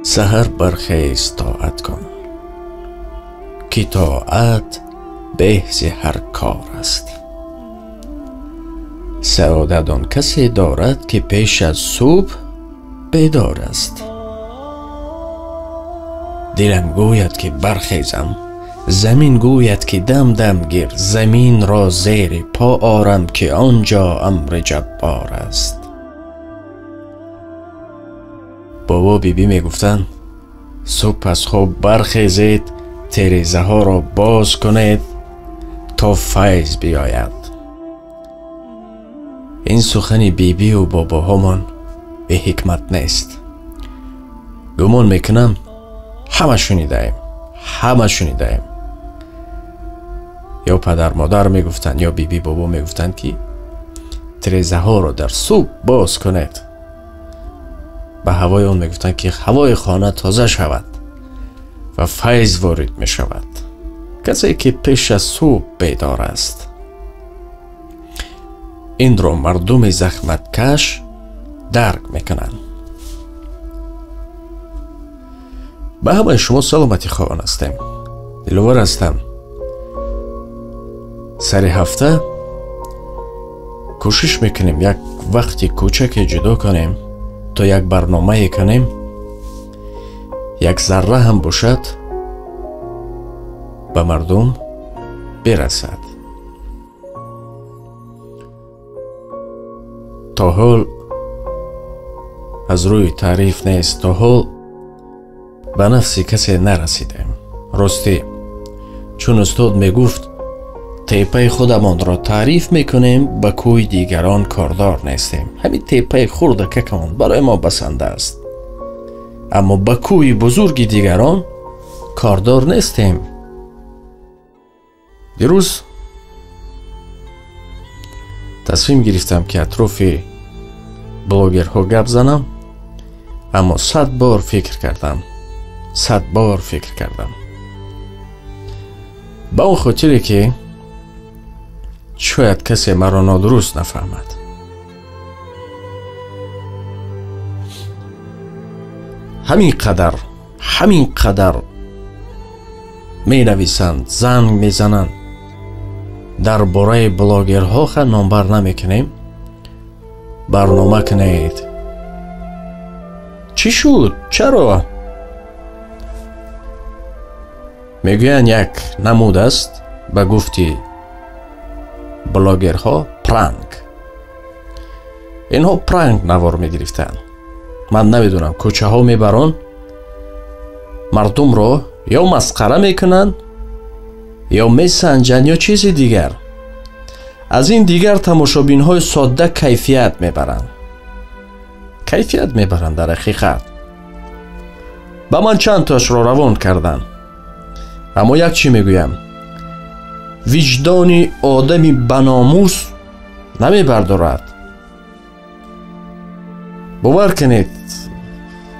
سحر برخیز طاعت کن که طاعت بهز هر کار است. سعادت آن کسی دارد که پیش از صبح بیدار است. دلم گوید که برخیزم، زمین گوید که دم دم گیر، زمین را زیر پا آرم که آنجا امر جبار است. بابا بیبی می گفتن صبح از خواب برخیزید، تریزه ها را باز کنید تا فیض بیاید. این سخن بیبی و بابا همان به حکمت نیست. گمان میکنم همه شنیدیم. یا پدر مادر میگفتن یا بیبی بابا میگفتن که تریزه ها را در صبح باز کنید. به هوای آن میگفتن که هوای خانه تازه شود و فیض وارد می شود. کسی که پیش از صبح بیدار است. این را مردم زحمت کش درک میکنند. به همه شما سلامتی خواهان هستیم. دلور هستم. سر هفته کوشش میکنیم یک وقتی کوچک جدا کنیم تا یک برنامه کنیم، یک ذره هم باشد به مردم برسد. تا حال از روی تعریف نیست، تا حال به نفس کسی نرسیدیم. راستی چون استاد میگفت تیپه خودمان را تعریف میکنیم، به کوی دیگران کاردار نیستیم. همین تیپه خورده ککمان برای ما بسنده است، اما به کوی بزرگ دیگران کاردار نیستیم. دیروز تصمیم گرفتم که اطراف بلاگرها گپ زنم، اما 100 بار فکر کردم با اون خاطری که شاید کسی مرا نادرست نفهمد. همین قدر می نویسند، زنگ می زنند در باره بلاگرها خود نامبر نمی کنیم، برنامه کنید. چی شد؟ چرا؟ میگویند یک نمود است به گفتی بلاگرها پرانک. اینها پرانک نوار میگرفتن. من نمیدونم کوچه ها میبرن مردم را یا مسخره میکنن یا میسنجن یا چیزی دیگر. از این دیگر تماشابین های ساده کیفیت میبرن. در حقیقت با من چند تاش را روان کردن، اما یک چی میگویم، وجدان آدمی بناموس نمیبردارد. باور کنید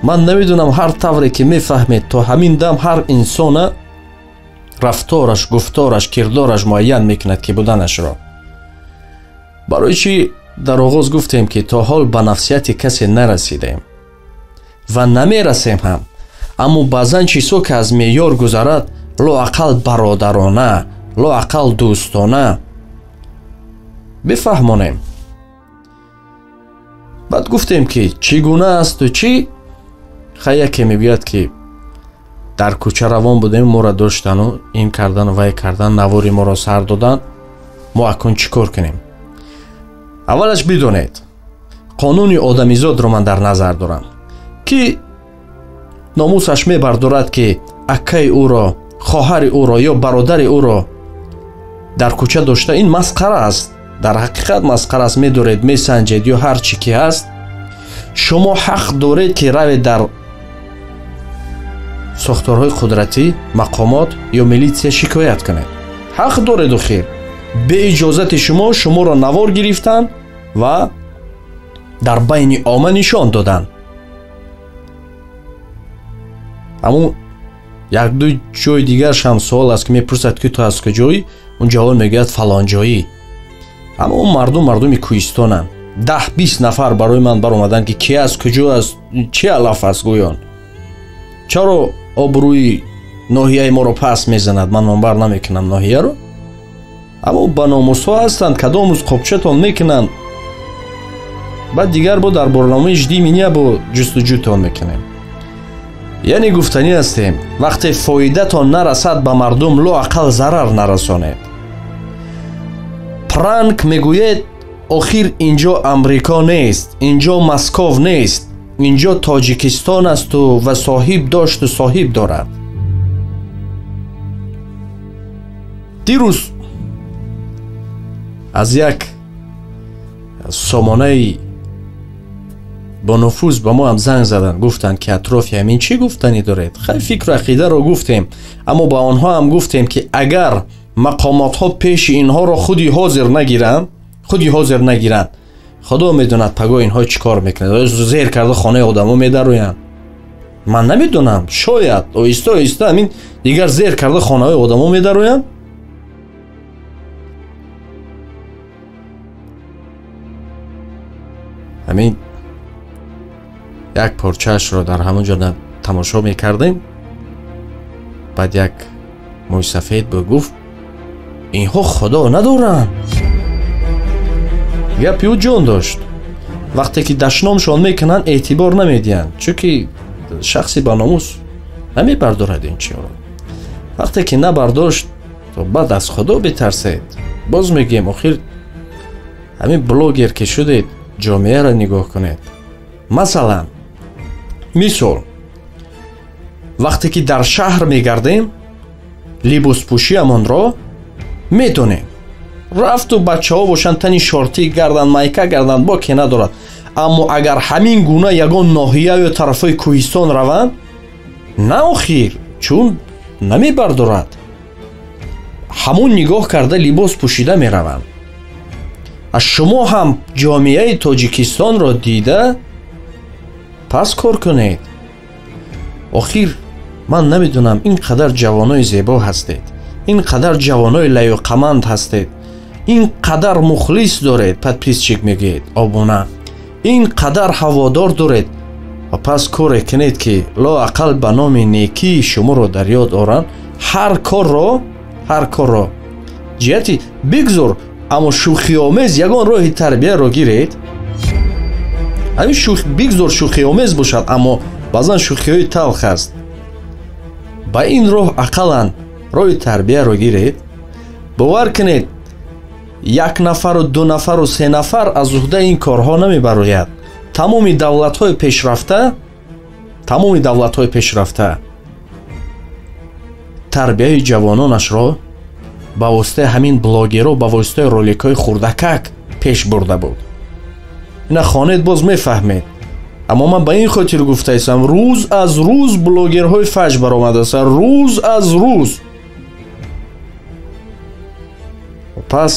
من نمیدونم هر طوری که میفهمید تا همین دم هر انسان رفتارش، گفتارش، کردارش معین میکند که بودنش را. برای چی در آغاز گفتیم که تا حال به نفسیت کسی نرسیدیم و نمیرسیم هم، اما بعضن چیزا که از معیار گذرد لااقل برادرانه، لااقل دوستانه بفهمانیم. بعد گفتیم که چگونه است و چی خیلی که میبید که در کوچه روان بودیم، ما را داشتن و این کردن و وی کردن، نواری ما را سر دادن. ما اکن چیکار کنیم؟ اولش بدونید قانون آدمیزاد رو من در نظر دارم که ناموسش میبردارد که اکای او را، خواهر او را یا برادر او را در کوچه داشته. این مسخره است، در حقیقت مسخره است. میدارید، میسنجید یا هر چی که هست. شما حق دارید که روید در ساختارهای قدرتی، مقامات یا میلیسیا شکایت کنید. حق دارید. و خیر به اجازت شما را نوار گرفتن و در بین عامه نشان دادن. اما یک دو جای دیگرش هم سوال است که میپرسد که تو از کجایی؟ اون جواب میگوید فلان جایی. اما اون مردمی کوهستانن. 10-20 نفر برای من بر اومدن که کی از کجا، از چه علف است گویان. чаро обрӯи ноҳияи моро паст мезанад? Ман номбар намекунам ноҳияро. аммо ба номусҳо ҳастанд кадомус қопчатон мекунанд, баъд дигар бо дар барномаи ҷиддии миния бо ҷустуҷӯтон мекунем. яъне гуфтанӣ ҳастем, вақте фоидатон нарасад ба мардум лоақал зарар нарасонед. пранк мегӯед охир инҷо амрико нест, инҷо Москов нест, инҷо Тоҷикистон асту ва соҳиб дошту соҳиб дорад. дирӯз аз як сомонаи бо нуфуз ба мо ҳам занг заданд, гуфтанд ки атрофи ҳамин чӣ гуфтанӣ доред? хай фикру ақидаро гуфтем, аммо ба онҳо ҳам гуфтем ки агар мақомотҳо пеши инҳоро худи ҳозир нагиранд, худо медонад паго инҳо чӣ кор мекунанд. зер карда хонаи одамо медароянд. ман намедонам, шояд оҳиста оҳиста ҳамин дигар зер карда хонаҳои одамо медароянд. ҳамин як порчаашро дар ҳамон ҷо тамошо мекардем. баъд як мӯйсафед бо гуфт инҳо худо надоранд. гапи ӯ ҷон дошт. вақте ки дашномшон мекунанд эътибор намедиҳанд, чунки шахси баномус намебардорад ин чиро. вақте ки набардошт, то баъд аз худо битарсед. боз мегӯем охир ҳамин блогер ки шудед, ҷомеаро нигоҳ кунед. масалан, мисол, вақте ки дар шаҳр мегардем, либоспӯшиамонро медонем. рафту бачаҳо бошанд, тани шортӣ гарданд, майка гарданд, боке надорад. аммо агар ҳамин гуна ягон ноҳия ё тарафҳои кӯҳистон раванд, на охир, чун намебардорад. ҳамон нигоҳ карда либос пӯшида мераванд. шумо ҳам ҷомеаи Тоҷикистонро дида пас кор кунед. охир ман намедонам, ин қадар ҷавонои зебо ҳастед, ин қадар ҷавонои лаёқаманд ҳастед, ин қадар мухлис доред, подписчик мегӯед, обуна, ин қадар ҳаводор доред ва пас коре кунед ки лоақал ба номи некии шуморо дар ёд оранд. ҳар корро ҷиҳати бигзор, аммо шӯхиомез ягон роҳи тарбияро гиред. ҳамин бигзор шӯхиомез бошад, аммо баъзан шӯхиҳои талх аст. ба ин роҳ ақаллан роҳи тарбияро гиред. бовар кунед, як нафару ду нафару се нафар аз уҳдаи ин корҳо намебарояд. тамоми давлатҳои пешрафта тарбияи ҷавононашро ба воситаи ҳамин блогеро, ба воситаи роликҳои хурдакак пеш бурда буд. ина хонед боз мефаҳмед. аммо ман ба ин хотир гуфтаистам, рӯз аз рӯз блогерҳои фаҷ баромадастанд, рӯз аз рӯз. пас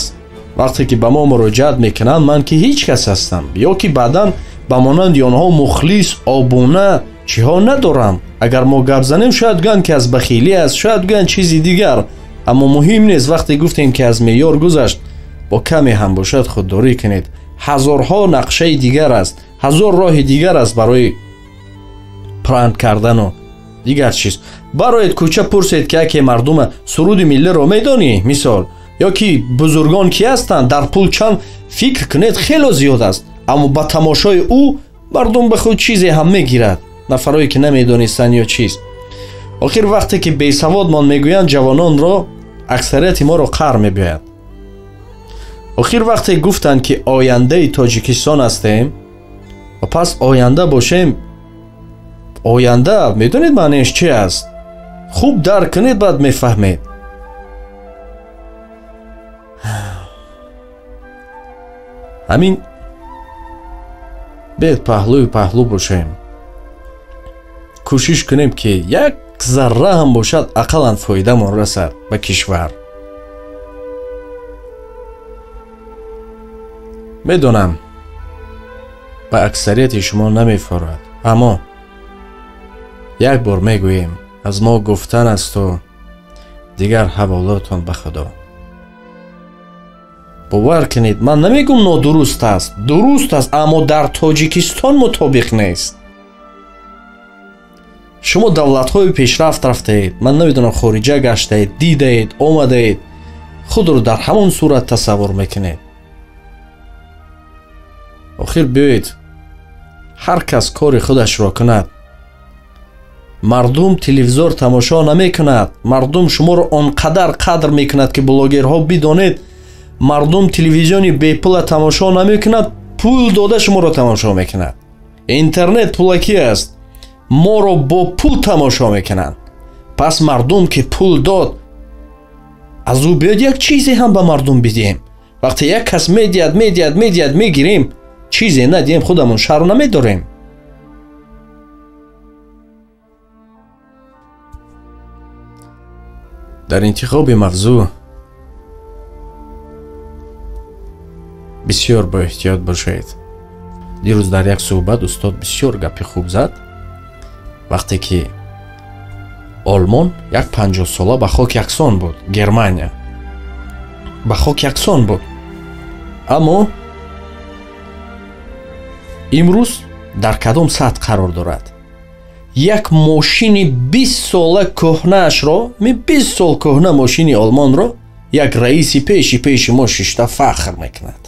вақте ки ба мо муроҷиат мекунанд, ман ки ҳеҷ кас ҳастам, ё ки баъдан ба монанди онҳо мухлис, обуна чиҳо надорам. агар мо гап занем, шояд гӯянд ки аз бахилӣ аст, шояд гӯянд чизи дигар. аммо муҳим нест. вақте гуфтем ки аз меъёр гузашт, бо каме ҳам бошад худдорӣ кунед. ҳазорҳо нақшаи дигар аст, ҳазор роҳи дигар аст барои пранк кардану дигар чиз. бароед кӯча пурсед ки яке мардума суруди миллиро медонӣ, мисол, ё ки бузургон ки ҳастанд, дар пул чанд фикр кунед, хело зиёд аст. аммо ба тамошои ӯ мардум ба худ чизе ҳам мегирад, нафарое ки намедонистанд ё чиз. охир вақте ки бесаводмон мегӯянд, ҷавононро аксарияти моро қар мебиёяд. охир вақте гуфтанд ки ояндаи Тоҷикистон ҳастем, ва пас оянда бошем. оянда медонед маънеаш чӣ аст? хуб дарк кунед, баъд мефаҳмед. ҳамин бед паҳлӯ бошем. кӯшиш кунем ки як зарра ҳам бошад, ақаллан фоидамон расад ба кишвар. медонам ба аксарияти шумо намефорад, аммо як бор мегӯем, аз мо гуфтан асту дигар ҳаволотон ба худо. бовар кунед, ман намегӯм нодуруст аст, дуруст аст, аммо дар Тоҷикистон мутобиқ нест. шумо давлатҳои пешрафт рафтаед, ман намедонам хориҷа гаштаед, дидаед, омадаед, худро дар ҳамон сурат тасаввур мекунед. охир биёед ҳар кас кори худашро кунад. мардум телевизор тамошо намекунад. мардум шуморо он қадар қадр мекунад ки блогерҳо бидонед мардум телевизиони бепула тамошо намекунад, пул дода шуморо тамошо мекунад. интернет пулакӣ аст, моро бо пул тамошо мекунанд. пас мардум ки пул дод, аз ӯ биёд як чизе ҳам ба мардум бидиҳем. вақте як кас медиҳад мегирем, чизе надиҳем, худамон шарм намедорем. дар интихоби мавзӯъ бисёр боэҳтиёт бошед. дирӯз дар як суҳбат устод бисёр гапи хуб зад. вақте ки олмон як 50 сола ба хок яксон буд, Германия ба хок яксон буд. аммо имрӯз дар кадом сатҳ қарор дорад? як мошини 20 сола кӯҳнаашро, 20 сол кӯҳна мошини олмонро як раиси пеши мо шишта фахр мекунад.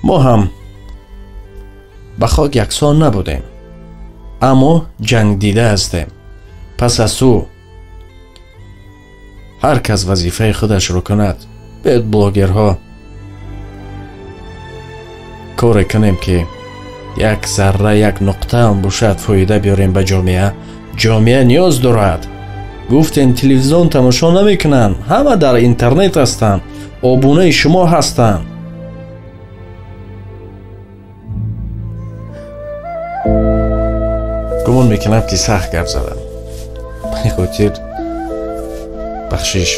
мо ҳам ба хок яксон набудем, аммо ҷангдида ҳастем. пас аз ӯ ҳар кас вазифаи худашро кунад. биёед блогерҳо коре кунем ки як зарра, як нуқтаам бошад фоида биёрем ба ҷомеа. ҷомеа ниёз дорад. гуфтем телевизион тамошо намекунанд, ҳама дар интернет ҳастанд, обунаи шумо ҳастанд. гумон мекунам ки сахт гап задам. ба хотир бахшиш,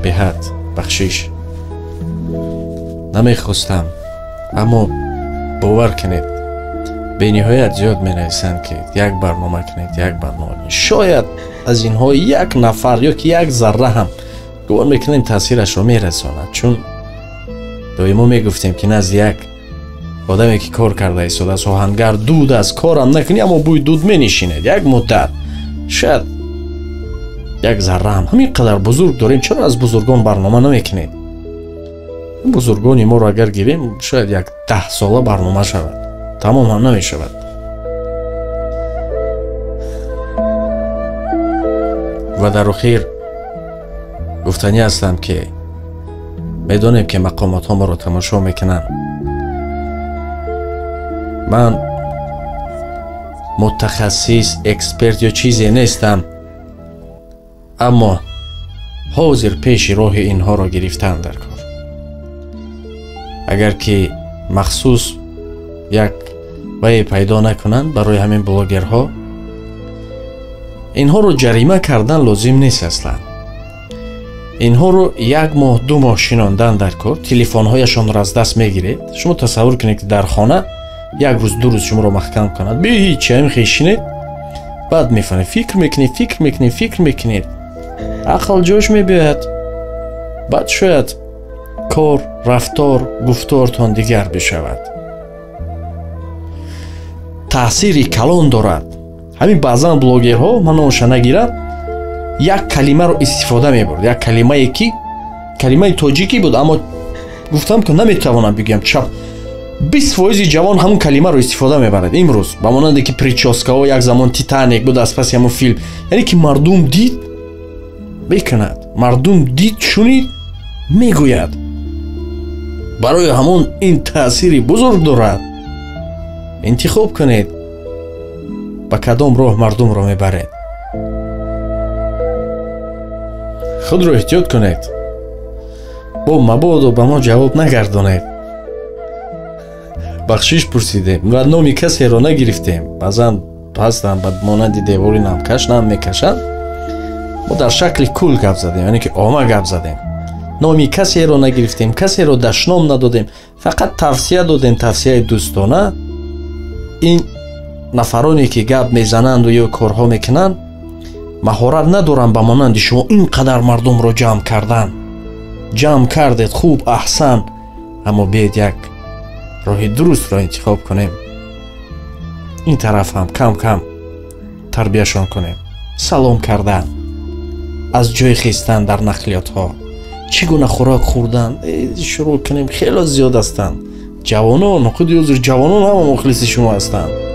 беҳад бахшиш намехостам, аммо бовар кунед бениҳоят зиёд менависанд ки як барнома кунед, як барнома. шояд аз инҳо як нафар ё ки як зарра ҳам гумон мекунем таъсирашро мерасонад. чун доимо мегуфтем ки назди як одаме ки кор карда истодааст, оҳангар дуд аст, корам накунӣ, аммо бӯи дуд менишинед як муддат. шояд як зарра ҳам. ҳамин қадар бузург дорем, чаро аз бузургон барнома намекунед? бузургони моро агар гирем, шояд як 10 сола барнома шавад, тамом ҳам намешавад. ва дар охир гуфтанӣ ҳастам ки медонем ки мақомотҳо моро тамошо мекунанд. ман мутахассис, эксперт ё чизе нестам, аммо ҳозир пеши роҳи инҳоро гирифтаам дар кор. агар ки махсус як вае пайдо накунанд барои ҳамин блогерҳо, инҳоро ҷарима кардан лозим нест. аслан инҳоро 1 моҳ 2 моҳ шинондан дар кор, телефонҳояшонро аз даст мегиред. шумо тасаввур кунед ки дар хона як рӯз 2 рӯз шуморо маҳкам кунад, бе ҳеҷ ҳамин хешинед, баъд мефаҳмед, фикр мекунед, ақл ҷош мебиёяд, баъд шояд кор, рафтор, гуфтортон дигар бишавад. таъсири калон дорад. ҳамин баъзан блогерҳо, ман номаша нагирам, як калимаро истифода мебурд, як калимае ки калимаи тоҷикӣ буд, аммо гуфтам ки наметавонам бигӯям чап. 20% ҷавон ҳамун калимаро истифода мебарад имрӯз, ба монанде ки прическаҳо як замон Титаник буд аз паси ҳамун филм. яъне ки мардум дид мекунад, мардум дид шунид мегӯяд. барои ҳамон ин таъсири бузург дорад. интихоб кунед ба кадом роҳ мардумро мебаред. худро эҳтиёт кунед, бо мабодо ба мо ҷавоб нагардонед. бахшиш пурсидем ва номи касеро нагирифтем. баъзан ҳастанд ба монанди девори намкаш нам мекашанд. мо дар шакли кул гап задем, яъне ки ома гап задем. номи касеро нагирифтем, касеро дашном надодем, фақат тавсия додем, тавсияи дӯстона. ин нафароне ки гап мезананду ё корҳо мекунанд маҳорат надоранд ба монанди шумо ин қадар мардумро ҷамъ кардан. ҷамъ кардед, хуб, аҳсан, аммо биёед як роҳи дурустро интихоб кунем. این طرف هم کم کم تربیهشان کنیم. سلام کردن، از جای خیستن در نقلیات ها، چگونه خوراک خوردن شروع کنیم. خیلی زیاد هستند جوانان، خود حضور جوانان هم مخلص شما هستند.